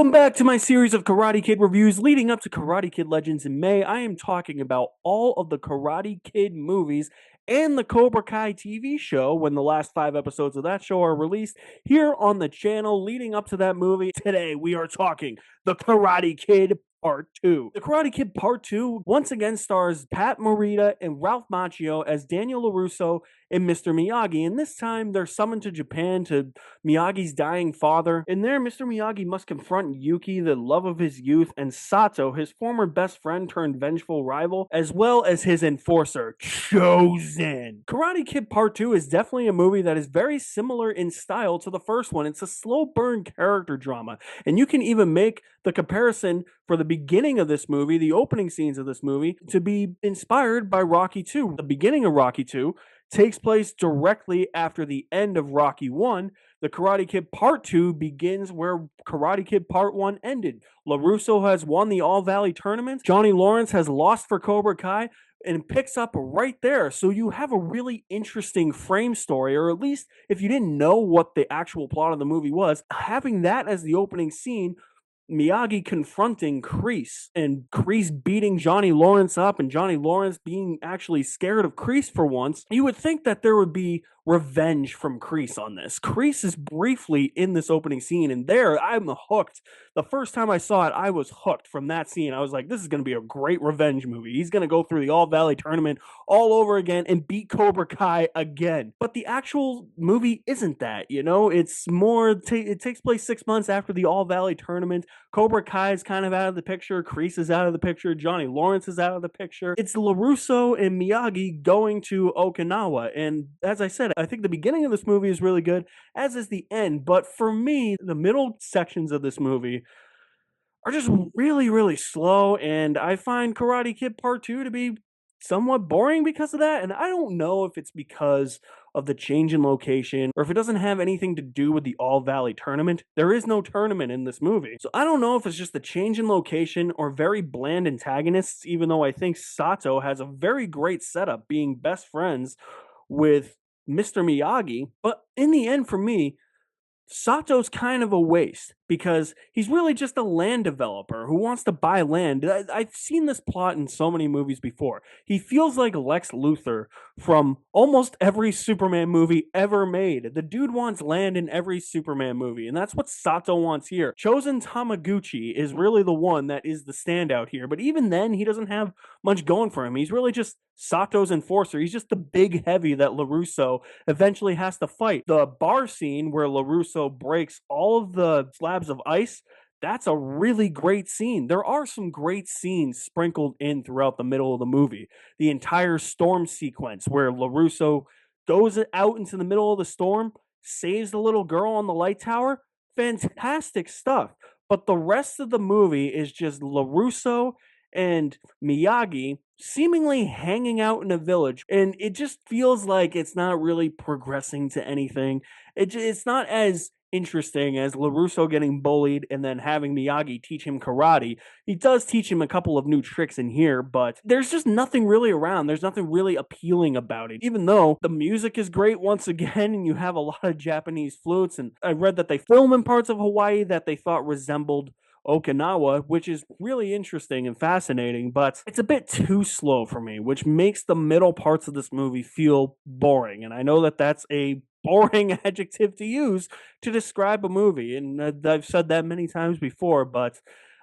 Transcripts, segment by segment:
Welcome back to my series of Karate Kid reviews leading up to Karate Kid Legends in May. I am talking about all of the Karate Kid movies and the Cobra Kai TV show when the last 5 episodes of that show are released here on the channel leading up to that movie. Today we are talking the Karate Kid Part 2. The Karate Kid Part 2 once again stars Pat Morita and Ralph Macchio as Daniel LaRusso and Mr. Miyagi, and this time they're summoned to Japan to Miyagi's dying father, and there Mr. Miyagi must confront Yuki, the love of his youth, and Sato, his former best friend turned vengeful rival, as well as his enforcer, Chozen. Karate Kid Part 2 is definitely a movie that is very similar in style to the first one. It's a slow burn character drama, and you can even make the comparison for the beginning of this movie, the opening scenes of this movie, to be inspired by Rocky 2. The beginning of Rocky 2 takes place directly after the end of Rocky 1. The Karate Kid Part 2 begins where Karate Kid Part 1 ended. LaRusso has won the All Valley tournament. Johnny Lawrence has lost for Cobra Kai and picks up right there. So you have a really interesting frame story, or at least if you didn't know what the actual plot of the movie was, having that as the opening scene, Miyagi confronting Kreese and Kreese beating Johnny Lawrence up and Johnny Lawrence being actually scared of Kreese for once, you would think that there would be revenge from Kreese on this. Kreese is briefly in this opening scene, and there I'm hooked. The first time I saw it, I was hooked from that scene. I was like, this is going to be a great revenge movie. He's going to go through the All Valley tournament all over again and beat Cobra Kai again. But the actual movie isn't that, you know? It's more, it takes place 6 months after the All Valley tournament. Cobra Kai is kind of out of the picture. Kreese is out of the picture. Johnny Lawrence is out of the picture. It's LaRusso and Miyagi going to Okinawa. And as I said, I think the beginning of this movie is really good, as is the end. But for me, the middle sections of this movie are just really, really slow. And I find Karate Kid Part 2 to be somewhat boring because of that. And I don't know if it's because of the change in location or if it doesn't have anything to do with the All Valley tournament. There is no tournament in this movie. So I don't know if it's just the change in location or very bland antagonists, even though I think Sato has a very great setup being best friends with Mr. Miyagi. But in the end, for me, Sato's kind of a waste because he's really just a land developer who wants to buy land. I've seen this plot in so many movies before. He feels like Lex Luthor from almost every Superman movie ever made. The dude wants land in every Superman movie, and that's what Sato wants here. Chozen Tamaguchi is really the one that is the standout here, but even then, he doesn't have much going for him. He's really just Sato's enforcer. He's just the big heavy that LaRusso eventually has to fight. The bar scene where LaRusso breaks all of the slabs of ice, that's a really great scene. There are some great scenes sprinkled in throughout the middle of the movie. The entire storm sequence where LaRusso goes out into the middle of the storm, saves the little girl on the light tower, fantastic stuff. But the rest of the movie is just LaRusso and Miyagi seemingly hanging out in a village, and it just feels like it's not really progressing to anything. It's not as interesting as LaRusso getting bullied and then having Miyagi teach him karate. He does teach him a couple of new tricks in here, but there's just nothing really around. There's nothing really appealing about it, even though the music is great once again, and you have a lot of Japanese flutes, and I read that they film in parts of Hawaii that they thought resembled Okinawa, which is really interesting and fascinating, but it's a bit too slow for me, which makes the middle parts of this movie feel boring. And I know that that's a boring adjective to use to describe a movie, and I've said that many times before, but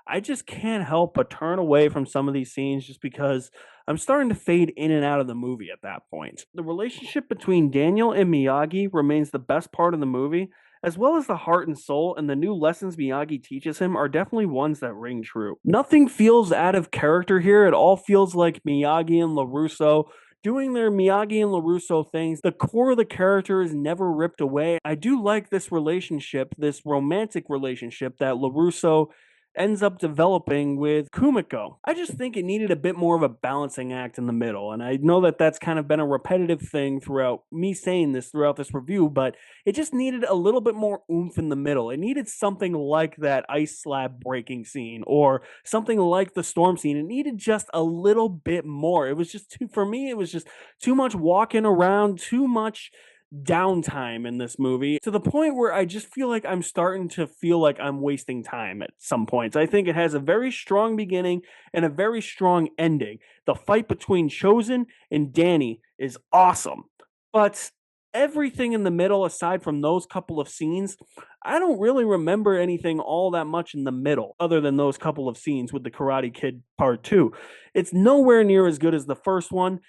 I just can't help but turn away from some of these scenes just because I'm starting to fade in and out of the movie at that point. The relationship between Daniel and Miyagi remains the best part of the movie, as well as the heart and soul, and the new lessons Miyagi teaches him are definitely ones that ring true. Nothing feels out of character here. It all feels like Miyagi and LaRusso doing their Miyagi and LaRusso things. The core of the character is never ripped away. I do like this relationship, this romantic relationship that LaRusso ends up developing with Kumiko. I just think it needed a bit more of a balancing act in the middle, and I know that that's kind of been a repetitive thing throughout me saying this throughout this review, but it just needed a little bit more oomph in the middle. It needed something like that ice slab breaking scene or something like the storm scene. It needed just a little bit more. It was just too, for me, it was just too much walking around, too much downtime in this movie to the point where I just feel like I'm starting to feel like I'm wasting time at some points. I think it has a very strong beginning and a very strong ending. The fight between Chosen and Danny is awesome, but everything in the middle, aside from those couple of scenes, I don't really remember anything all that much in the middle, other than those couple of scenes with the Karate Kid Part 2. It's nowhere near as good as the first one,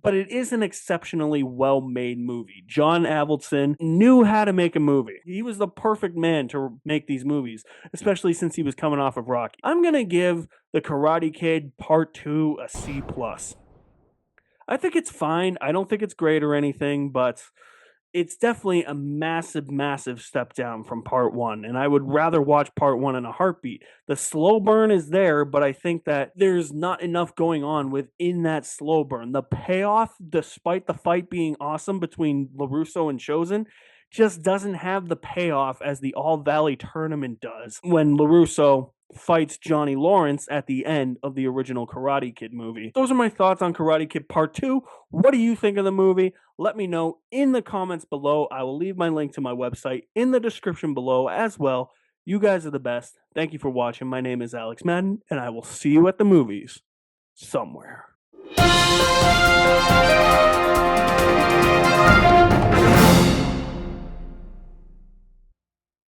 but it is an exceptionally well made movie. John Avildsen knew how to make a movie. He was the perfect man to make these movies, especially since he was coming off of Rocky. I'm going to give The Karate Kid Part 2 a C+. I think it's fine. I don't think it's great or anything, but it's definitely a massive, massive step down from part one. And I would rather watch part one in a heartbeat. The slow burn is there, but I think that there's not enough going on within that slow burn. The payoff, despite the fight being awesome between LaRusso and Chosen, just doesn't have the payoff as the All Valley tournament does when LaRusso fights Johnny Lawrence at the end of the original Karate Kid movie. Those are my thoughts on Karate Kid Part 2. What do you think of the movie? Let me know in the comments below. I will leave my link to my website in the description below as well. You guys are the best. Thank you for watching. My name is Alex Madden, and I will see you at the movies somewhere.